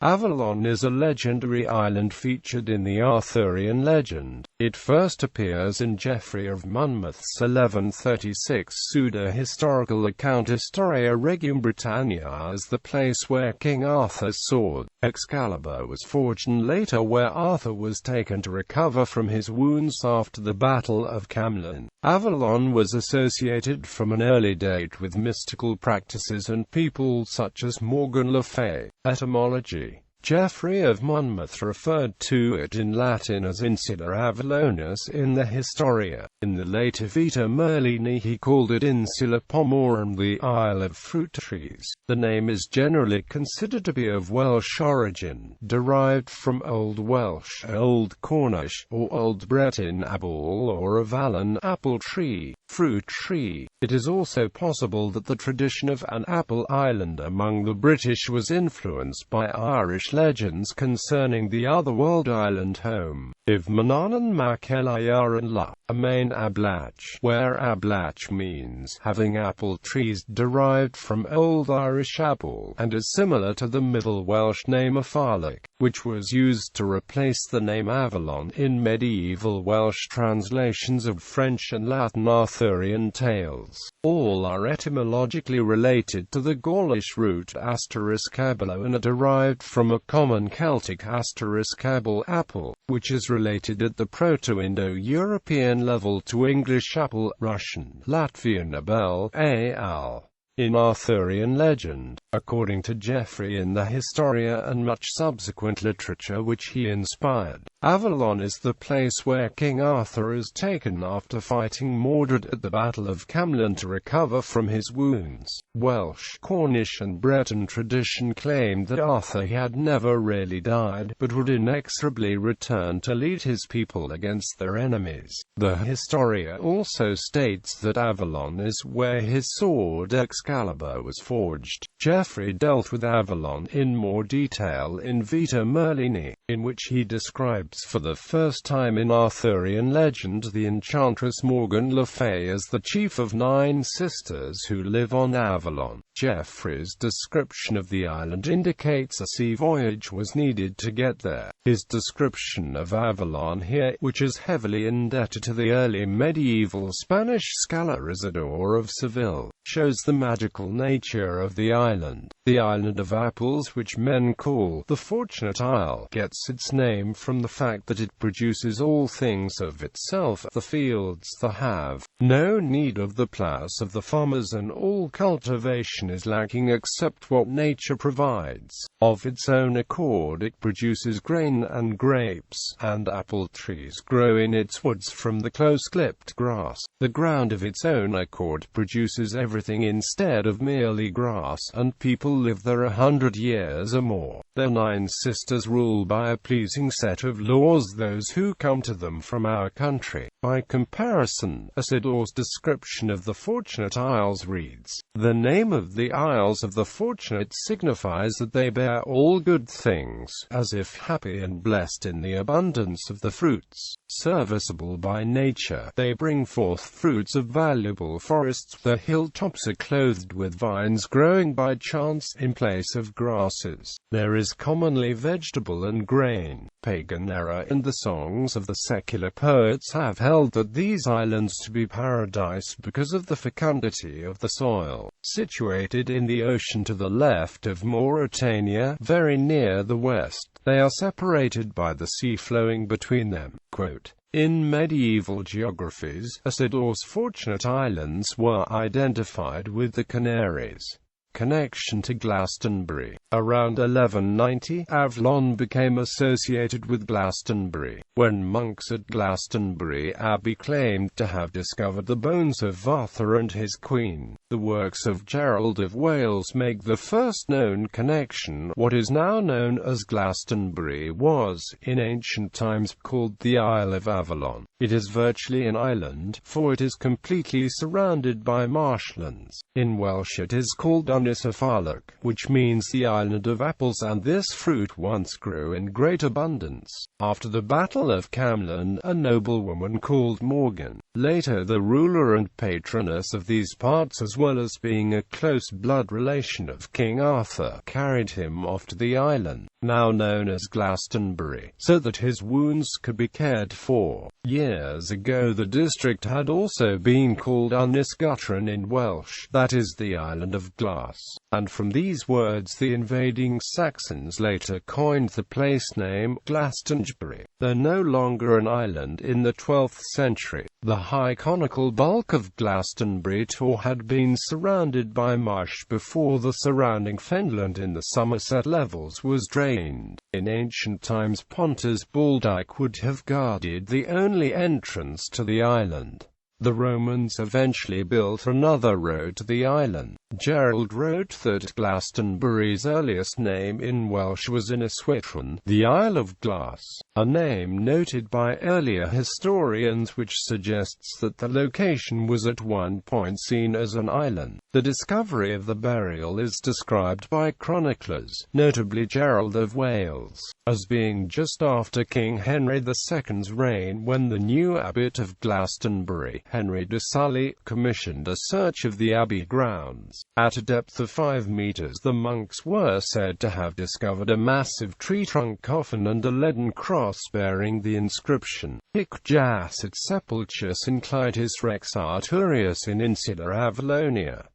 Avalon is a legendary island featured in the Arthurian legend. It first appears in Geoffrey of Monmouth's 1136 pseudo-historical account Historia Regum Britanniae as the place where King Arthur's sword, Excalibur, was forged, and later where Arthur was taken to recover from his wounds after the Battle of Camlann. Avalon was associated from an early date with mystical practices and people such as Morgan le Fay. Etymology: Geoffrey of Monmouth referred to it in Latin as Insula Avalonus in the Historia. In the later Vita Merlini he called it Insula Pomorum, the Isle of Fruit Trees. The name is generally considered to be of Welsh origin, derived from Old Welsh, Old Cornish, or Old Breton abul or Avalon, apple tree, fruit tree. It is also possible that the tradition of an apple island among the British was influenced by Irish legends concerning the otherworld island home of Manannan Mac Eliaran La, a main Ablach, where Ablach means having apple trees, derived from Old Irish apple, and is similar to the Middle Welsh name Afalach, which was used to replace the name Avalon in medieval Welsh translations of French and Latin Arthurian tales. All are etymologically related to the Gaulish root *ablo and are derived from a common Celtic *abel, apple, which is related at the Proto-Indo-European level to English apple, Russian, Latvian abel, al. In Arthurian legend, according to Geoffrey in the Historia and much subsequent literature which he inspired, Avalon is the place where King Arthur is taken after fighting Mordred at the Battle of Camlann to recover from his wounds. Welsh, Cornish and Breton tradition claimed that Arthur had never really died, but would inexorably return to lead his people against their enemies. The Historia also states that Avalon is where his sword Excalibur was forged. Geoffrey dealt with Avalon in more detail in Vita Merlini, in which he describes for the first time in Arthurian legend the enchantress Morgan le Fay as the chief of 9 sisters who live on Avalon. Geoffrey's description of the island indicates a sea voyage was needed to get there. His description of Avalon here, which is heavily indebted to the early medieval Spanish scholar Isidore of Seville, shows the magical nature of the island. The island of apples, which men call the Fortunate Isle, gets its name from the fact that it produces all things of itself, the fields that have no need of the plows of the farmers, and all cultivation is lacking except what nature provides. Of its own accord it produces grain and grapes, and apple trees grow in its woods from the close-clipped grass. The ground of its own accord produces everything instead of merely grass, and people live there 100 years or more. Their 9 sisters rule by a pleasing set of laws those who come to them from our country. By comparison, Isidore's description of the Fortunate Isles reads, "The name of the Isles of the Fortunate signifies that they bear all good things, as if happy and blessed in the abundance of the fruits. Serviceable by nature, they bring forth fruits of valuable forests. The hilltops are clothed with vines growing by chance in place of grasses. There is commonly vegetable and grain." Pagan era and the songs of the secular poets have held that these islands to be paradise because of the fecundity of the soil. Situated in the ocean to the left of Mauritania, very near the west, they are separated by the sea flowing between them. Quote, "In medieval geographies, Isidore's Fortunate Islands were identified with the Canaries. Connection to Glastonbury. Around 1190, Avalon became associated with Glastonbury, when monks at Glastonbury Abbey claimed to have discovered the bones of Arthur and his queen. The works of Gerald of Wales make the first known connection. What is now known as Glastonbury was, in ancient times, called the Isle of Avalon. It is virtually an island, for it is completely surrounded by marshlands. In Welsh it is called Ynys Afalach, which means the island of apples, and this fruit once grew in great abundance. After the Battle Battle of Camlann, a noblewoman called Morgan, later the ruler and patroness of these parts as well as being a close blood relation of King Arthur, carried him off to the island, now known as Glastonbury, so that his wounds could be cared for. Years ago the district had also been called Ynys in Welsh, that is the Island of Glass, and from these words the invading Saxons later coined the place name Glastonbury. Though no longer an island in the 12th century, the high conical bulk of Glastonbury had been surrounded by marsh before the surrounding fenland in the Somerset levels was drained. In ancient times Pontus Baldyke would have guarded the only entrance to the island. The Romans eventually built another road to the island. Gerald wrote that Glastonbury's earliest name in Welsh was Ynyswythrun, the Isle of Glass, a name noted by earlier historians which suggests that the location was at one point seen as an island. The discovery of the burial is described by chroniclers, notably Gerald of Wales, as being just after King Henry II's reign, when the new abbot of Glastonbury, Henry de Sully, commissioned a search of the abbey grounds. At a depth of 5 meters the monks were said to have discovered a massive tree-trunk coffin and a leaden cross bearing the inscription, Hic jacet sepulchus inclitus rex Arthurius in insula Avalonia.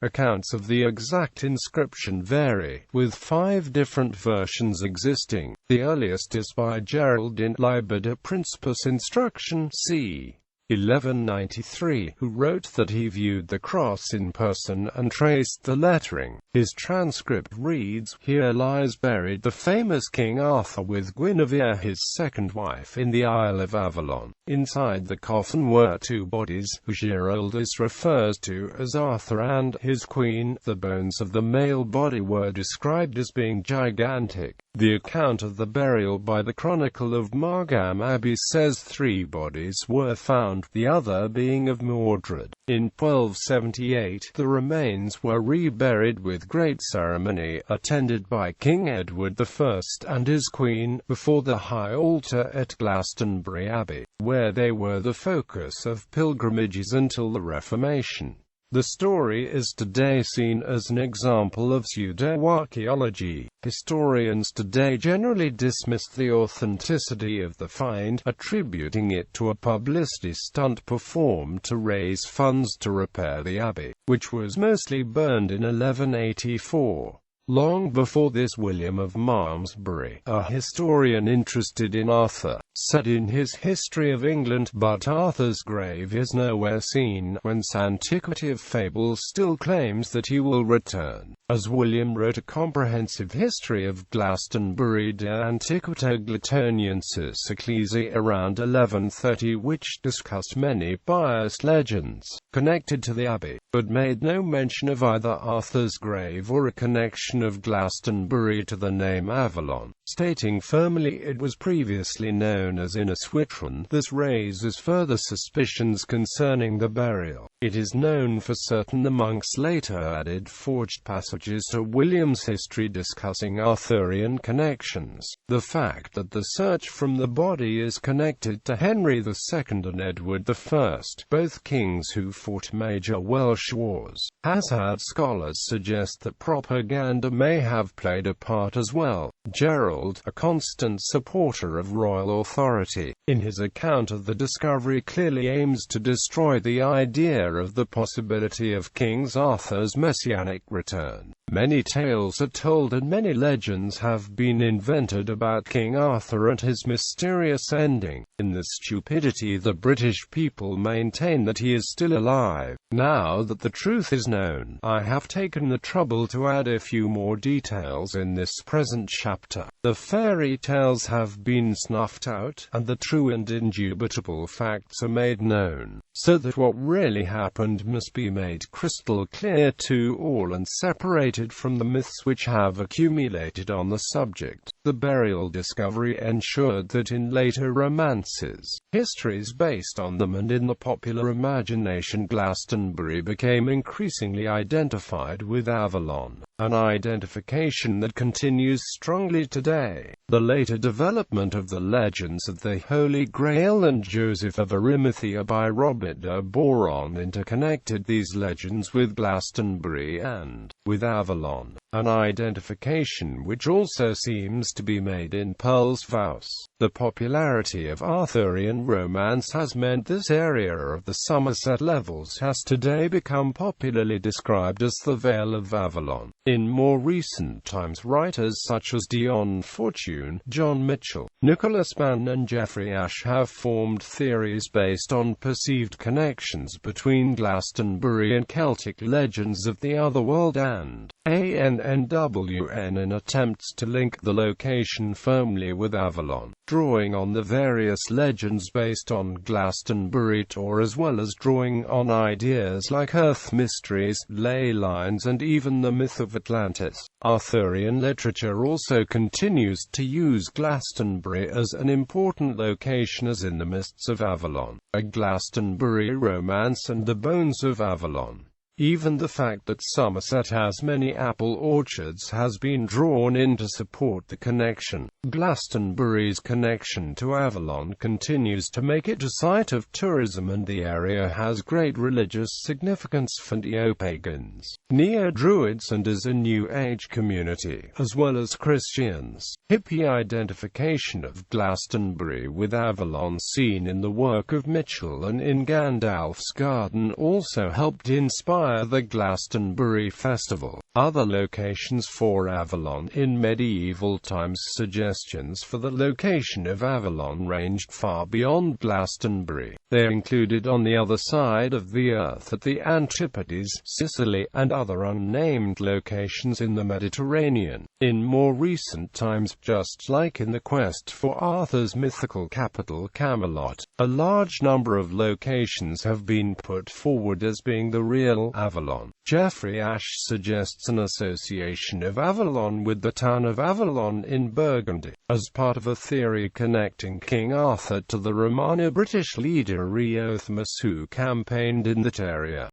Accounts of the exact inscription vary, with 5 different versions existing. The earliest is by Gerald in Liber de Principis Instruction c. 1193, who wrote that he viewed the cross in person and traced the lettering. His transcript reads, "Here lies buried the famous King Arthur with Guinevere his second wife in the Isle of Avalon." Inside the coffin were 2 bodies, who Giraldus refers to as Arthur and his queen. The bones of the male body were described as being gigantic. The account of the burial by the Chronicle of Margam Abbey says 3 bodies were found, the other being of Mordred. In 1278 the remains were reburied with great ceremony, attended by King Edward I and his queen, before the high altar at Glastonbury Abbey, where they were the focus of pilgrimages until the Reformation. The story is today seen as an example of pseudo-archaeology. Historians today generally dismiss the authenticity of the find, attributing it to a publicity stunt performed to raise funds to repair the abbey, which was mostly burned in 1184. Long before this, William of Malmesbury, a historian interested in Arthur, said in his History of England, "But Arthur's grave is nowhere seen," whence Antiquity of Fables still claims that he will return. As William wrote a comprehensive history of Glastonbury de Antiquita Glatoniensis Ecclesiae around 1130, which discussed many biased legends connected to the abbey, but made no mention of either Arthur's grave or a connection of Glastonbury to the name Avalon, stating firmly it was previously known as Ynyswythrun. This raises further suspicions concerning the burial. It is known for certain the monks later added forged passages to William's history discussing Arthurian connections. The fact that the search from the body is connected to Henry II and Edward I, both kings who fought major Welsh wars, has had scholars suggest that propaganda may have played a part as well. Gerald, a constant supporter of royal authority, in his account of the discovery clearly aims to destroy the idea of the possibility of King Arthur's messianic return. Many tales are told and many legends have been invented about King Arthur and his mysterious ending. In the stupidity the British people maintain that he is still alive. Now that the truth is known, I have taken the trouble to add a few more details in this present chapter. The fairy tales have been snuffed out, and the true and indubitable facts are made known, so that what really happened must be made crystal clear to all and separated from the myths which have accumulated on the subject. The burial discovery ensured that in later romances, histories based on them and in the popular imagination, Glastonbury became increasingly identified with Avalon, an identification that continues strongly today. The later development of the legends of the Holy Grail and Joseph of Arimathea by Robert de Boron interconnected these legends with Glastonbury and with Avalon, an identification which also seems to be made in Pearl's Vows. The popularity of Arthurian romance has meant this area of the Somerset Levels has today become popularly described as the Vale of Avalon. In more recent times, writers such as Dion Fortune, John Mitchell, Nicholas Mann and Geoffrey Ashe have formed theories based on perceived connections between Glastonbury and Celtic legends of the otherworld and ANNWN in attempts to link the location firmly with Avalon, drawing on the various legends based on Glastonbury tour as well as drawing on ideas like earth mysteries, ley lines and even the myth of Atlantis. Arthurian literature also continues to use Glastonbury as an important location, as in the Mists of Avalon, A Glastonbury Romance and The Bones of Avalon. Even the fact that Somerset has many apple orchards has been drawn in to support the connection. Glastonbury's connection to Avalon continues to make it a site of tourism, and the area has great religious significance for neo-pagans, neo-druids and as a New Age community, as well as Christians. Hippie identification of Glastonbury with Avalon seen in the work of Mitchell and in Gandalf's Garden also helped inspire the Glastonbury Festival. Other locations for Avalon in medieval times. Suggestions for the location of Avalon ranged far beyond Glastonbury. They included on the other side of the earth, at the Antipodes, Sicily, and other unnamed locations in the Mediterranean. In more recent times, just like in the quest for Arthur's mythical capital Camelot, a large number of locations have been put forward as being the real Avalon. Geoffrey Ashe suggests an association of Avalon with the town of Avalon in Burgundy, as part of a theory connecting King Arthur to the Romano-British leader Eothmus, who campaigned in that area.